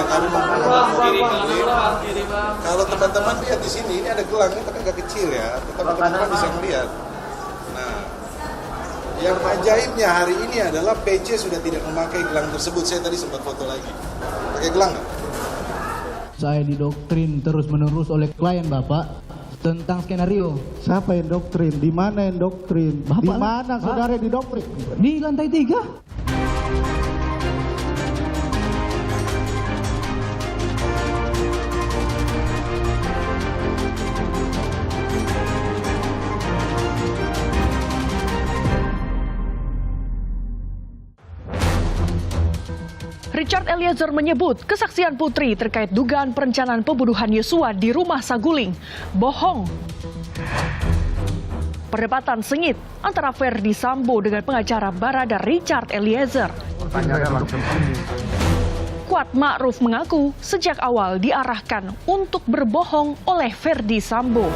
kami kalau teman-teman lihat di sini, ini ada gelang, ini tapi agak kecil ya, tetapi teman-teman bisa melihat. Nah, yang ajaibnya hari ini adalah PC sudah tidak memakai gelang tersebut. Saya tadi sempat foto lagi. Pakai gelang nggak? Saya didoktrin terus-menerus oleh klien Bapak tentang skenario. Siapa yang doktrin? Di mana yang doktrin? Di mana saudara didoktrin? Di lantai 3. Richard Eliezer menyebut kesaksian Putri terkait dugaan perencanaan pembunuhan Yosua di rumah Saguling bohong. Perdebatan sengit antara Ferdi Sambo dengan pengacara Barada Richard Eliezer. Kuat Ma'ruf mengaku sejak awal diarahkan untuk berbohong oleh Ferdi Sambo.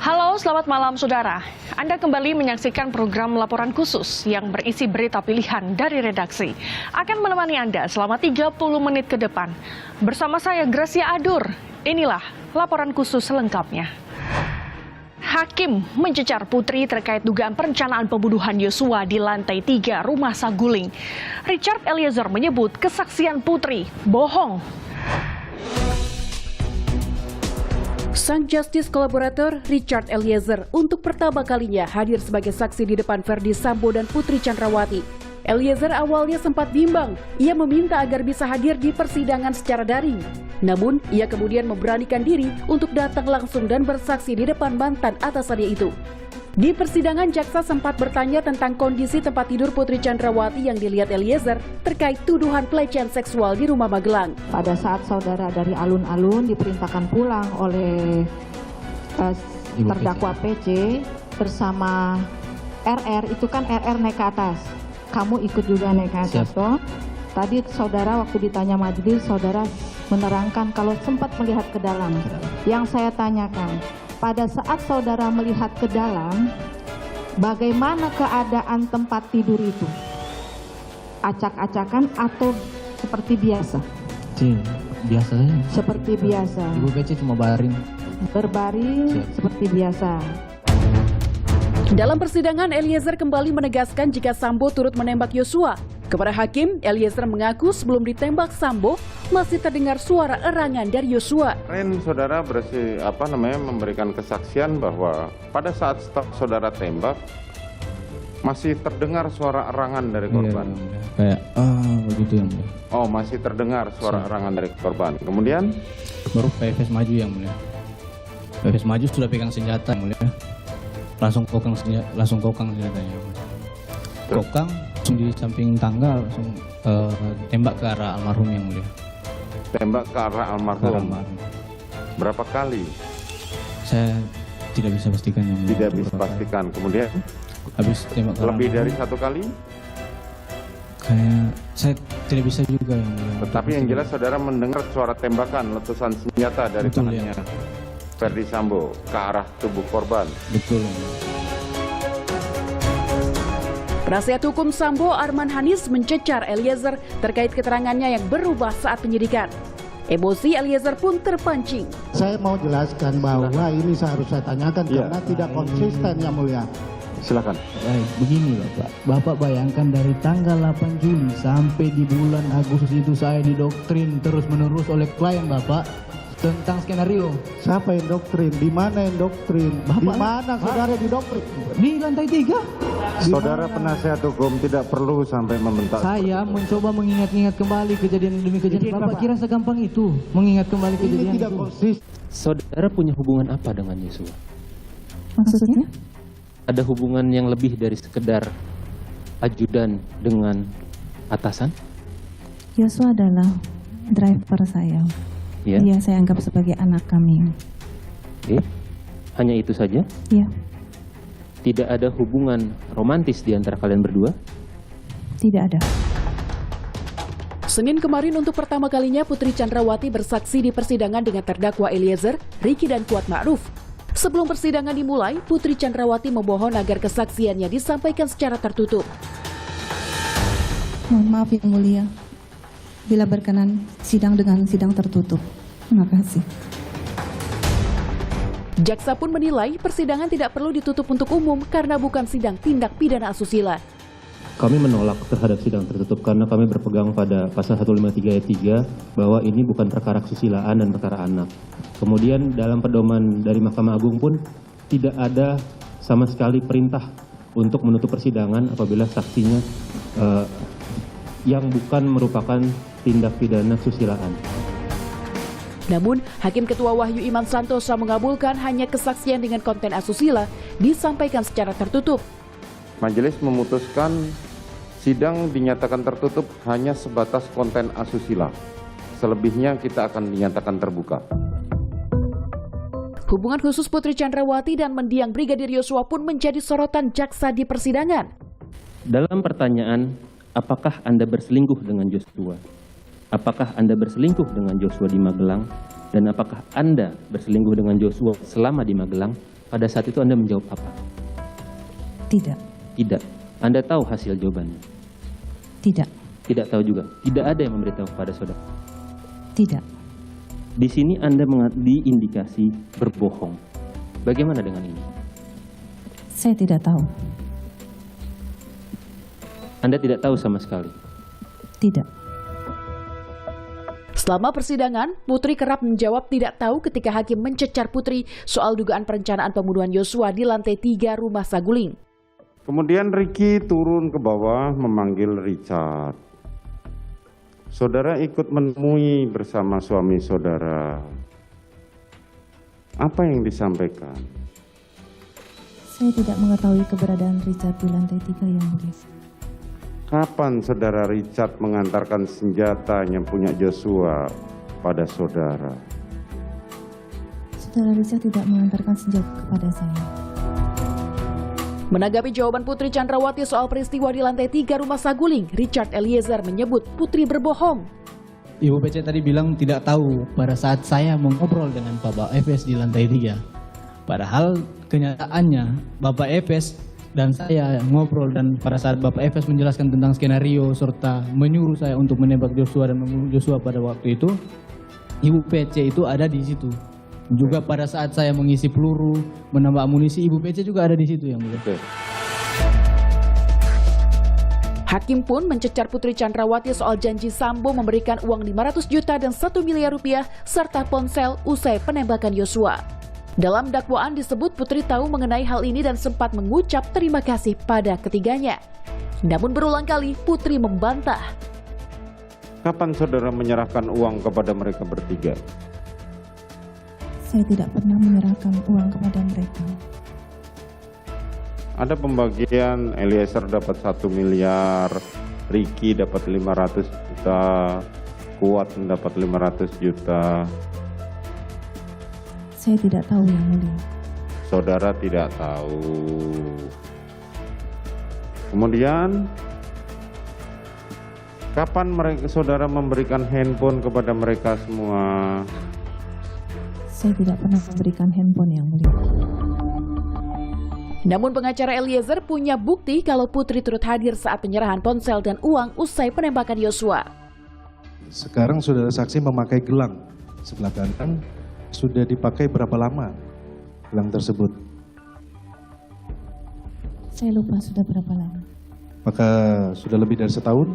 Halo, selamat malam saudara. Anda kembali menyaksikan program Laporan Khusus yang berisi berita pilihan dari redaksi. Akan menemani Anda selama 30 menit ke depan. Bersama saya Gracia Adur. Inilah Laporan Khusus selengkapnya. Hakim mencecar Putri terkait dugaan perencanaan pembunuhan Yosua di lantai 3 rumah Saguling. Richard Eliezer menyebut kesaksian Putri bohong. Sang Justice kolaborator Richard Eliezer untuk pertama kalinya hadir sebagai saksi di depan Ferdi Sambo dan Putri Chandrawati. Eliezer awalnya sempat bimbang. Ia meminta agar bisa hadir di persidangan secara daring. Namun, ia kemudian memberanikan diri untuk datang langsung dan bersaksi di depan mantan atasannya itu. Di persidangan, jaksa sempat bertanya tentang kondisi tempat tidur Putri Chandrawati yang dilihat Eliezer terkait tuduhan pelecehan seksual di rumah Magelang. Pada saat saudara dari alun-alun diperintahkan pulang oleh terdakwa PC bersama RR, itu kan RR naik ke atas. Kamu ikut juga naik ke atas toh. Tadi saudara waktu ditanya majelis, saudara menerangkan kalau sempat melihat ke dalam. Yang saya tanyakan, pada saat saudara melihat ke dalam, bagaimana keadaan tempat tidur itu? Acak-acakan atau seperti biasa? Biasa saja. Seperti biasa. Ibu PC cuma baring. Berbaring seperti biasa. Dalam persidangan, Eliezer kembali menegaskan jika Sambo turut menembak Yosua. Kepada hakim, Eliezer mengaku sebelum ditembak Sambo masih terdengar suara erangan dari Yosua. Kemarin saudara memberikan kesaksian bahwa pada saat saudara tembak masih terdengar suara erangan dari korban. Kayak begitu yang mulia. Oh, masih terdengar suara erangan dari korban. Kemudian Baru PFS maju yang mulia. PFS maju sudah pegang senjata yang mulia. Langsung kokang senjatanya. Kokang langsung di samping tangga, langsung tembak ke arah almarhum yang mulia. tembak ke arah almarhum. Berapa kali? Saya tidak bisa pastikan yang mulia. Tidak bisa pastikan. Kemudian habis tembak ke lebih almarhum, dari satu kali? kayak saya tidak bisa juga yang mulia. Tetapi yang jelas saudara mendengar suara tembakan letusan senjata dari Betul, tangannya ya. Ferdi Sambo ke arah tubuh korban. Betul yang mulia. Penasihat hukum Sambo Arman Hanis mencecar Eliezer terkait keterangannya yang berubah saat penyidikan. Emosi Eliezer pun terpancing. Saya mau jelaskan bahwa ini seharusnya saya tanyakan karena tidak konsisten yang mulia. Silakan. Baik, begini Bapak. Bapak bayangkan dari tanggal 8 Juli sampai di bulan Agustus itu saya didoktrin terus-menerus oleh klien Bapak tentang skenario. Siapa yang doktrin? Di mana yang doktrin? Di mana saudara didoktrin? Di lantai 3. Saudara penasihat hukum tidak perlu sampai membentak. Saya mencoba mengingat-ingat kembali kejadian demi kejadian. Bapak kira segampang itu mengingat kembali Ini kejadian tidak itu? konsisten. Saudara punya hubungan apa dengan Yosua? Maksudnya? Ada hubungan yang lebih dari sekedar ajudan dengan atasan? Yosua adalah driver saya. Ya. Dia saya anggap sebagai anak kami. Oke. Hanya itu saja? Iya, Tidak ada hubungan romantis di antara kalian berdua? tidak ada. Senin kemarin untuk pertama kalinya Putri Chandrawati bersaksi di persidangan dengan terdakwa Eliezer, Ricky dan Kuat Ma'ruf. Sebelum persidangan dimulai, Putri Chandrawati memohon agar kesaksiannya disampaikan secara tertutup. Mohon maaf yang mulia, bila berkenan sidang dengan sidang tertutup. Terima kasih. Jaksa pun menilai persidangan tidak perlu ditutup untuk umum karena bukan sidang tindak pidana asusila. Kami menolak terhadap sidang tertutup karena kami berpegang pada pasal 153 ayat 3 bahwa ini bukan perkara kesusilaan dan perkara anak. Kemudian dalam pedoman dari Mahkamah Agung pun tidak ada sama sekali perintah untuk menutup persidangan apabila saksinya yang bukan merupakan tindak pidana kesusilaan. Namun, Hakim Ketua Wahyu Iman Santosa mengabulkan hanya kesaksian dengan konten asusila disampaikan secara tertutup. Majelis memutuskan sidang dinyatakan tertutup hanya sebatas konten asusila. Selebihnya kita akan dinyatakan terbuka. Hubungan khusus Putri Chandrawati dan mendiang Brigadir Yosua pun menjadi sorotan jaksa di persidangan. Dalam pertanyaan, apakah Anda berselingkuh dengan Joshua? Apakah Anda berselingkuh dengan Joshua di Magelang? Dan apakah Anda berselingkuh dengan Joshua selama di Magelang? Pada saat itu Anda menjawab apa? Tidak. Tidak. Anda tahu hasil jawabannya? Tidak. Tidak tahu juga. Tidak ada yang memberitahu kepada saudara. Tidak. Di sini Anda diindikasi berbohong. Bagaimana dengan ini? Saya tidak tahu. Anda tidak tahu sama sekali? Tidak. Selama persidangan, Putri kerap menjawab tidak tahu ketika hakim mencecar Putri soal dugaan perencanaan pembunuhan Yosua di lantai 3 rumah Saguling. Kemudian Ricky turun ke bawah memanggil Richard. Saudara ikut menemui bersama suami saudara. Apa yang disampaikan? Saya tidak mengetahui keberadaan Richard di lantai 3 yang mulia. Kapan saudara Richard mengantarkan senjata yang punya Joshua pada saudara? Saudara Richard tidak mengantarkan senjata kepada saya. Menanggapi jawaban Putri Chandrawati soal peristiwa di lantai 3 rumah Saguling, Richard Eliezer menyebut Putri berbohong. Ibu PC tadi bilang tidak tahu pada saat saya mengobrol dengan Bapak Efes di lantai 3. Padahal kenyataannya Bapak Efes dan saya ngobrol, dan pada saat Bapak Efes menjelaskan tentang skenario serta menyuruh saya untuk menembak Joshua dan membunuh Joshua pada waktu itu, Ibu PC itu ada di situ. Juga pada saat saya mengisi peluru, menambah amunisi, Ibu PC juga ada di situ yang mulia. Hakim pun mencecar Putri Chandrawati soal janji Sambo memberikan uang 500 juta dan 1 miliar rupiah serta ponsel usai penembakan Yosua. Dalam dakwaan disebut Putri tahu mengenai hal ini dan sempat mengucap terima kasih pada ketiganya. Namun berulang kali Putri membantah. Kapan saudara menyerahkan uang kepada mereka bertiga? Saya tidak pernah menyerahkan uang kepada mereka. Ada pembagian, Eliezer dapat 1 miliar, Ricky dapat 500 juta, Kuat mendapat 500 juta. Saya tidak tahu yang mulia. Saudara tidak tahu. Kemudian, kapan saudara memberikan handphone kepada mereka semua? Saya tidak pernah memberikan handphone yang mulia. Namun pengacara Eliezer punya bukti kalau Putri turut hadir saat penyerahan ponsel dan uang usai penembakan Yosua. Sekarang saudara saksi memakai gelang sebelah kanan. Sudah dipakai berapa lama gelang tersebut? Saya lupa sudah berapa lama. Maka sudah lebih dari setahun?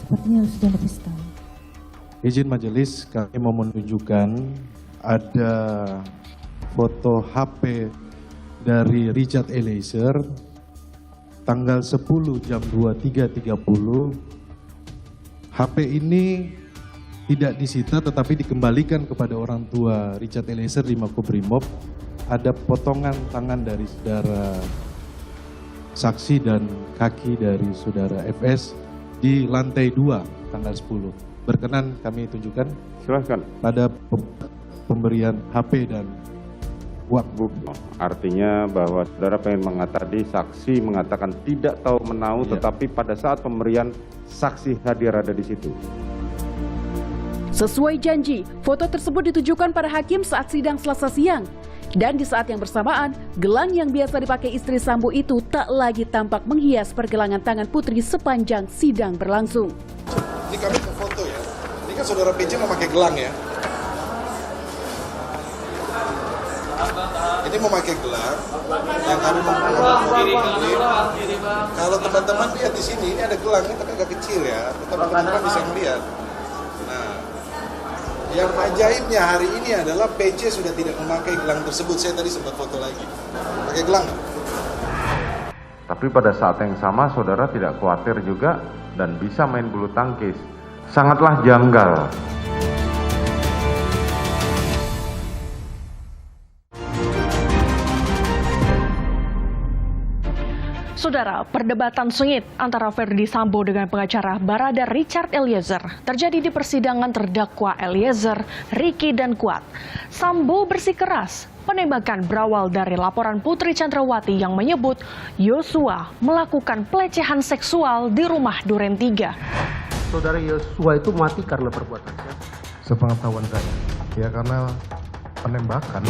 Sepertinya sudah lebih setahun. Izin majelis, kami mau menunjukkan ada foto HP dari Richard Eliezer tanggal 10 jam 23.30. HP ini tidak disita tetapi dikembalikan kepada orang tua Richard Eliezer di Makobrimob. Ada potongan tangan dari saudara saksi dan kaki dari saudara FS di lantai 2 tanggal 10. Berkenan kami tunjukkan. Silahkan. Pada pemberian HP dan uang. Artinya bahwa saudara pengen mengatakan, saksi mengatakan tidak tahu menahu, tetapi pada saat pemberian saksi hadir ada di situ. Sesuai janji, foto tersebut ditujukan pada hakim saat sidang Selasa siang. Dan di saat yang bersamaan, gelang yang biasa dipakai istri Sambo itu tak lagi tampak menghias pergelangan tangan Putri sepanjang sidang berlangsung. Jadi kami saudara PC memakai gelang ya. Ini memakai gelang yang kami kalau teman-teman lihat di sini, ini ada gelang, ini tapi agak kecil ya, tetapi teman-teman bisa melihat. Nah, yang ajaibnya hari ini adalah PC sudah tidak memakai gelang tersebut. Saya tadi sempat foto lagi. Pakai gelang. Tapi pada saat yang sama saudara tidak khawatir juga dan bisa main bulu tangkis. Sangatlah janggal. Saudara, perdebatan sengit antara Ferdy Sambo dengan pengacara Barada Richard Eliezer terjadi di persidangan terdakwa Eliezer, Ricky, dan Kuat. Sambo bersikeras, penembakan berawal dari laporan Putri Chandrawati yang menyebut Yosua melakukan pelecehan seksual di rumah Duren 3. Saudara Yosua itu mati karena perbuatan siapa? Sepengetahuan saya, ya karena penembakan.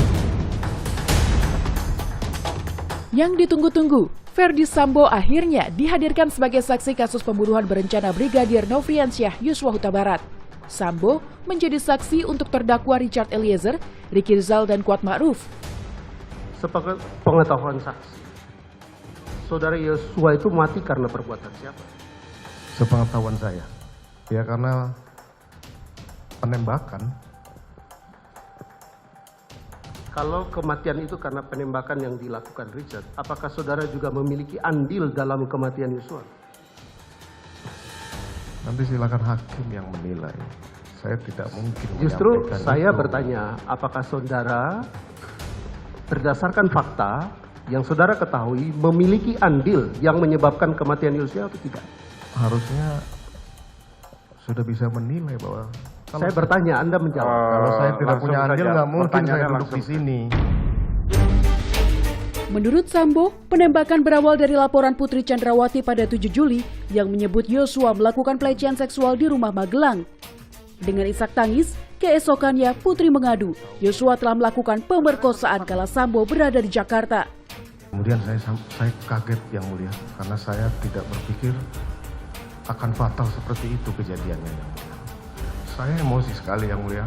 Yang ditunggu-tunggu, Ferdy Sambo akhirnya dihadirkan sebagai saksi kasus pembunuhan berencana Brigadir Nofriansyah Yosua Huta Barat. Sambo menjadi saksi untuk terdakwa Richard Eliezer, Ricky Rizal, dan Kuat Ma'ruf. Sepengetahuan saksi, saudara Yosua itu mati karena perbuatan siapa? Sepengetahuan saya, ya karena penembakan. Kalau kematian itu karena penembakan yang dilakukan Richard, apakah saudara juga memiliki andil dalam kematian Yosua? Nanti silakan hakim yang menilai. Saya tidak mungkin Justru menyampaikan saya itu. bertanya, apakah saudara berdasarkan fakta yang saudara ketahui memiliki andil yang menyebabkan kematian Yosua atau tidak? Harusnya sudah bisa menilai bahwa Saya bertanya, Anda menjawab. kalau saya tidak punya andil, nggak mungkin saya duduk langsung. di sini. Menurut Sambo, penembakan berawal dari laporan Putri Chandrawati pada 7 Juli yang menyebut Yosua melakukan pelecehan seksual di rumah Magelang. Dengan isak tangis, keesokannya Putri mengadu Yosua telah melakukan pemerkosaan kala Sambo berada di Jakarta. Kemudian saya kaget yang mulia, karena saya tidak berpikir akan fatal seperti itu kejadiannya yang mulia. Saya emosi sekali yang mulia.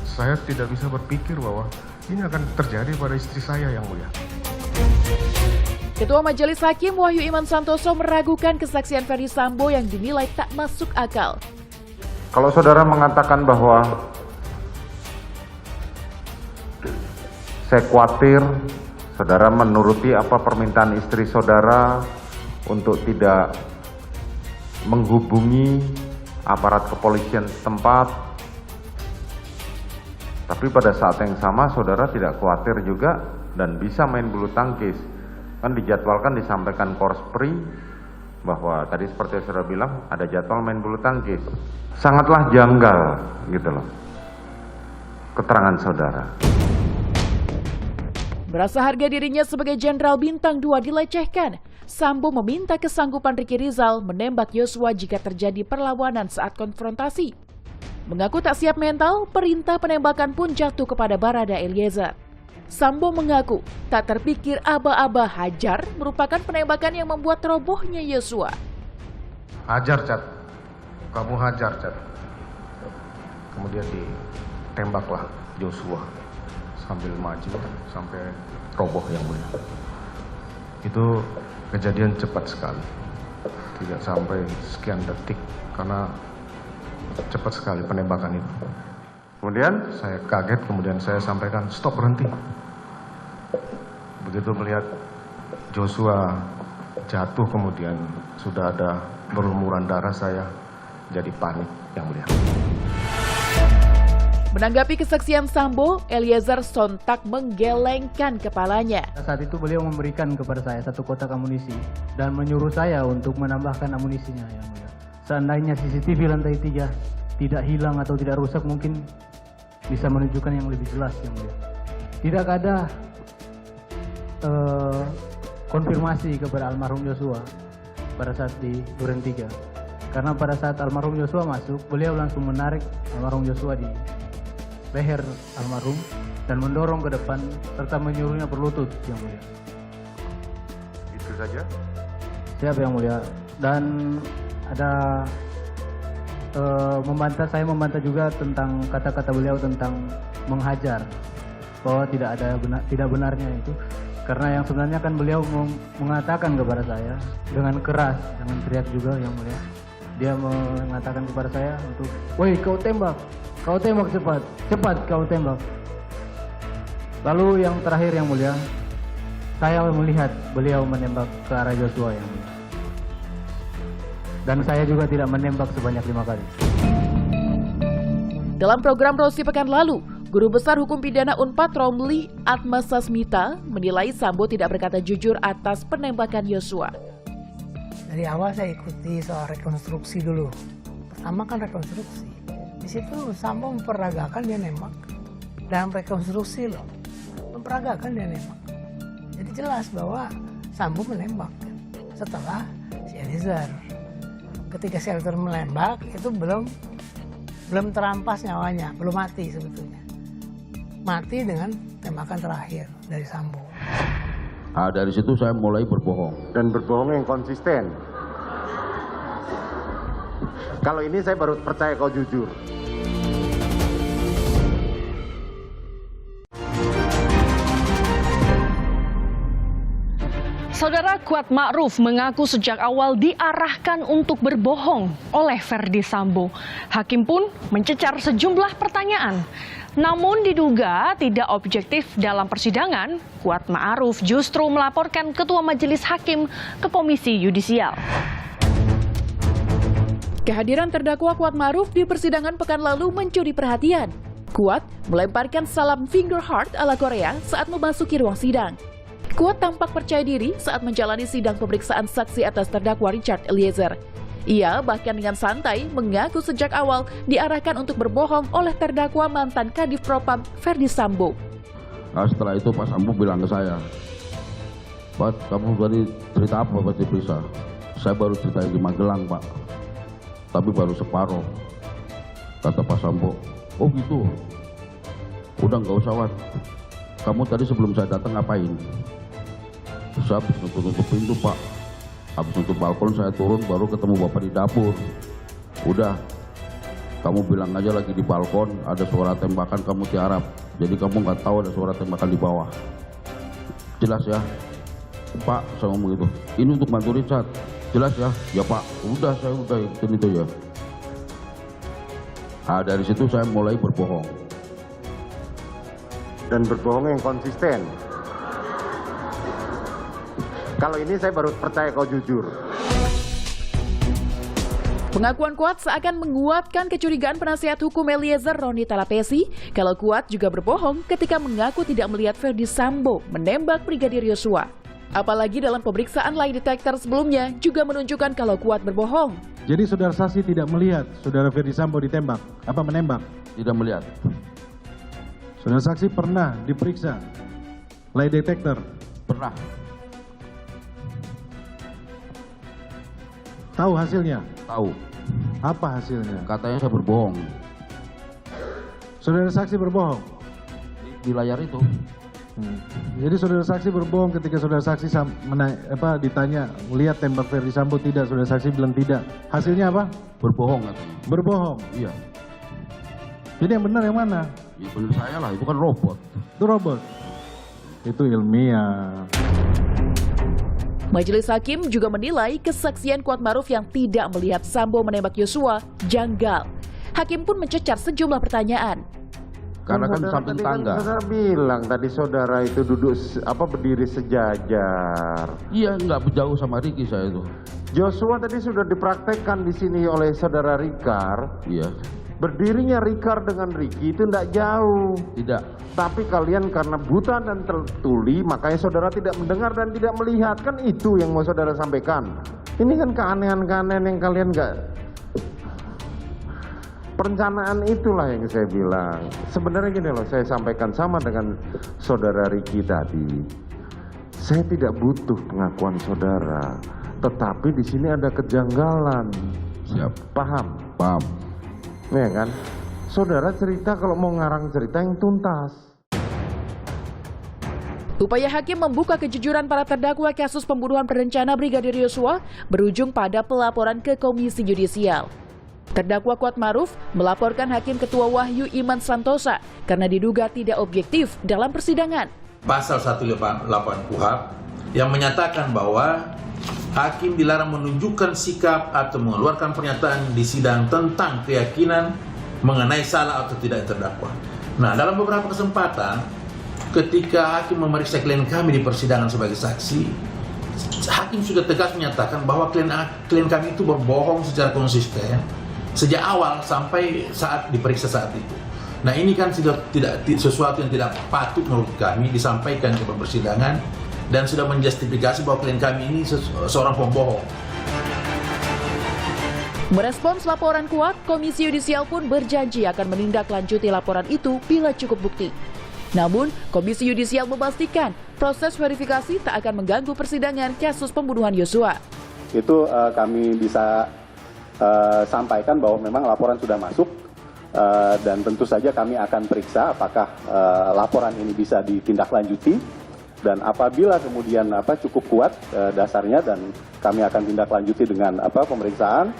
Saya tidak bisa berpikir bahwa ini akan terjadi pada istri saya yang mulia. Ketua Majelis Hakim Wahyu Iman Santoso meragukan kesaksian Ferdy Sambo yang dinilai tak masuk akal. Kalau saudara mengatakan bahwa saya khawatir saudara menuruti apa permintaan istri saudara untuk tidak menghubungi aparat kepolisian setempat, tapi pada saat yang sama saudara tidak khawatir juga dan bisa main bulu tangkis. Kan dijadwalkan disampaikan Korspri bahwa tadi seperti yang saudara bilang ada jadwal main bulu tangkis. Sangatlah janggal gitu loh keterangan saudara. Merasa harga dirinya sebagai Jenderal Bintang 2 dilecehkan, Sambo meminta kesanggupan Ricky Rizal menembak Yosua jika terjadi perlawanan saat konfrontasi. Mengaku tak siap mental, perintah penembakan pun jatuh kepada Barada Eliezer. Sambo mengaku tak terpikir aba-aba hajar merupakan penembakan yang membuat robohnya Yosua. Hajar, Cat. Kamu hajar, Cat. Kemudian ditembaklah Yosua sambil maju sampai roboh yang mulia. Itu kejadian cepat sekali, tidak sampai sekian detik karena cepat sekali penembakan itu. Kemudian saya kaget, kemudian saya sampaikan stop, berhenti. Begitu melihat Joshua jatuh kemudian sudah ada berlumuran darah, saya jadi panik yang mulia. Menanggapi kesaksian Sambo, Eliezer sontak menggelengkan kepalanya. Saat itu beliau memberikan kepada saya 1 kotak amunisi dan menyuruh saya untuk menambahkan amunisinya. Yang mulia. Seandainya CCTV lantai 3 tidak hilang atau tidak rusak, mungkin bisa menunjukkan yang lebih jelas. Yang mulia. Tidak ada konfirmasi kepada almarhum Yosua pada saat di Duren 3. Karena pada saat almarhum Yosua masuk, beliau langsung menarik almarhum Yosua di leher almarhum dan mendorong ke depan serta menyuruhnya berlutut yang mulia. Itu saja? Siap yang mulia. Dan ada saya membantah juga tentang kata-kata beliau tentang menghajar, bahwa tidak benarnya itu, karena yang sebenarnya kan beliau mengatakan kepada saya dengan keras, dengan teriak juga yang mulia, dia mengatakan kepada saya untuk, woi kau tembak cepat, kau tembak. Lalu yang terakhir yang mulia, saya melihat beliau menembak ke arah Joshua yang mulia. Dan saya juga tidak menembak sebanyak 5 kali. Dalam program Rosi pekan lalu, Guru Besar Hukum Pidana Unpad Romli Atma Sasmita menilai Sambo tidak berkata jujur atas penembakan Yosua. Dari awal saya ikuti soal rekonstruksi dulu. Pertama kan rekonstruksi. Di situ Sambo memperagakan dia nembak. Dalam rekonstruksi loh, memperagakan dia nembak. Jadi jelas bahwa Sambo menembak setelah si Eliezer. Ketika si Eliezer menembak itu belum terampas nyawanya, belum mati sebetulnya. Mati dengan tembakan terakhir dari Sambo. Dari situ saya mulai berbohong. Dan berbohong yang konsisten. Kalau ini saya baru percaya kau jujur. Saudara, Kuat Ma'ruf mengaku sejak awal diarahkan untuk berbohong oleh Ferdi Sambo. Hakim pun mencecar sejumlah pertanyaan. Namun diduga tidak objektif dalam persidangan, Kuat Ma'ruf justru melaporkan Ketua Majelis Hakim ke Komisi Yudisial. Kehadiran terdakwa Kuat Ma'ruf di persidangan pekan lalu mencuri perhatian. Kuat melemparkan salam finger heart ala Korea saat memasuki ruang sidang. Kuat tampak percaya diri saat menjalani sidang pemeriksaan saksi atas terdakwa Richard Eliezer. Ia bahkan dengan santai mengaku sejak awal diarahkan untuk berbohong oleh terdakwa mantan Kadif Propam Ferdi Sambo. Nah, setelah itu Pak Sambo bilang ke saya, Pak, kamu tadi cerita apa pas diperiksa? Saya baru ceritain di Magelang, Pak. Tapi baru separuh. Kata Pak Sambo, oh gitu? Udah nggak usah, Wat. Kamu tadi sebelum saya datang ngapain? Saya habis nutup pintu, Pak. Habis nutup balkon saya turun baru ketemu Bapak di dapur. Udah, kamu bilang aja lagi di balkon ada suara tembakan kamu tiarap. Jadi kamu nggak tahu ada suara tembakan di bawah. Jelas ya? Pak, saya ngomong gitu. Ini untuk bantu Richard. Jelas ya? Ya Pak, udah saya udah ikutin itu ya. Nah, dari situ saya mulai berbohong. Dan berbohong yang konsisten. Kalau ini saya baru percaya kau jujur. Pengakuan Kuat seakan menguatkan kecurigaan penasihat hukum Eliezer Roni Talapesi kalau Kuat juga berbohong ketika mengaku tidak melihat Ferdi Sambo menembak Brigadir Yosua. Apalagi dalam pemeriksaan lie detector sebelumnya juga menunjukkan kalau Kuat berbohong. Jadi saudara saksi tidak melihat saudara Ferdi Sambo ditembak, apa menembak? Tidak melihat. Saudara saksi pernah diperiksa lie detector? Pernah. Tahu hasilnya? Tahu. Apa hasilnya? Katanya saya berbohong. Saudara saksi berbohong? Di layar itu. Jadi saudara saksi berbohong ketika saudara saksi ditanya lihat tembak Ferdi Sambo tidak, saudara saksi bilang tidak. Hasilnya apa? Berbohong katanya. Berbohong? Iya. Jadi yang benar yang mana? Ya benar saya lah, itu kan robot. Itu robot? Itu ilmiah. Majelis Hakim juga menilai kesaksian Kuat Ma'ruf yang tidak melihat Sambo menembak Yosua janggal. Hakim pun mencecar sejumlah pertanyaan. Karena kan samping tangga. Saudara bilang tadi saudara itu duduk berdiri sejajar. Iya, nggak jauh sama Ricky saya itu. Joshua tadi sudah dipraktekkan di sini oleh saudara Rikar. Iya. Berdirinya Rikar dengan Ricky itu tidak jauh. Tidak. Tapi kalian karena buta dan tertuli, makanya saudara tidak mendengar dan tidak melihat. Kan itu yang mau saudara sampaikan. Ini kan keanehan-keanehan yang kalian nggak... Perencanaan itulah yang saya bilang. Sebenarnya gini loh, saya sampaikan sama dengan saudara Ricky tadi. Saya tidak butuh pengakuan saudara, tetapi di sini ada kejanggalan. Siap. Paham? Paham. Ya kan? Saudara cerita kalau mau ngarang cerita yang tuntas. Upaya hakim membuka kejujuran para terdakwa kasus pembunuhan berencana Brigadir Yosua berujung pada pelaporan ke Komisi Yudisial. Terdakwa Kuatmaruf melaporkan Hakim Ketua Wahyu Iman Santosa karena diduga tidak objektif dalam persidangan. Pasal 158 KUHP yang menyatakan bahwa hakim dilarang menunjukkan sikap atau mengeluarkan pernyataan di sidang tentang keyakinan mengenai salah atau tidak terdakwa. Nah, dalam beberapa kesempatan ketika hakim memeriksa klien kami di persidangan sebagai saksi, hakim sudah tegas menyatakan bahwa klien kami itu berbohong secara konsisten sejak awal sampai saat diperiksa saat itu. Nah, ini kan sudah tidak sesuatu yang tidak patut menurut kami disampaikan ke persidangan dan sudah menjustifikasi bahwa klien kami ini seorang pembohong. Merespons laporan Kuat, Komisi Yudisial pun berjanji akan menindaklanjuti laporan itu bila cukup bukti. Namun, Komisi Yudisial memastikan proses verifikasi tak akan mengganggu persidangan kasus pembunuhan Yosua. Itu kami bisa sampaikan bahwa memang laporan sudah masuk dan tentu saja kami akan periksa apakah laporan ini bisa ditindaklanjuti dan apabila kemudian cukup kuat dasarnya dan kami akan tindaklanjuti dengan pemeriksaan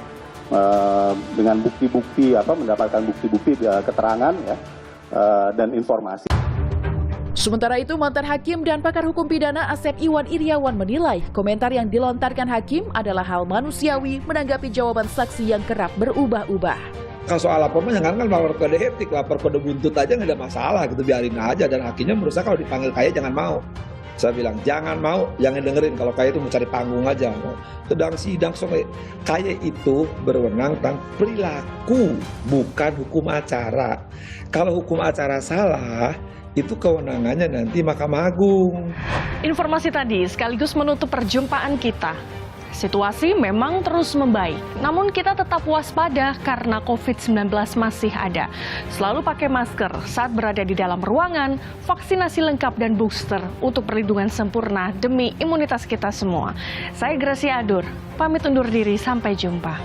dengan bukti-bukti mendapatkan bukti-bukti keterangan ya dan informasi. Sementara itu, mantan hakim dan pakar hukum pidana Asep Iwan Iriawan menilai komentar yang dilontarkan hakim adalah hal manusiawi menanggapi jawaban saksi yang kerap berubah-ubah. Kalau soal lapor jangan kan lapor kode etik, lapor kode buntut aja nggak ada masalah gitu, biarin aja. Dan hakimnya menurut saya kalau dipanggil Kaya jangan mau. Saya bilang jangan mau, jangan dengerin kalau Kaya itu mau cari panggung aja. Sedang sidang sampai Kaya itu berwenang tentang perilaku, bukan hukum acara. Kalau hukum acara salah, itu kewenangannya nanti Mahkamah Agung. Informasi tadi sekaligus menutup perjumpaan kita. Situasi memang terus membaik, namun kita tetap waspada karena COVID-19 masih ada. Selalu pakai masker saat berada di dalam ruangan, vaksinasi lengkap dan booster untuk perlindungan sempurna demi imunitas kita semua. Saya Gracia Adur, pamit undur diri, sampai jumpa.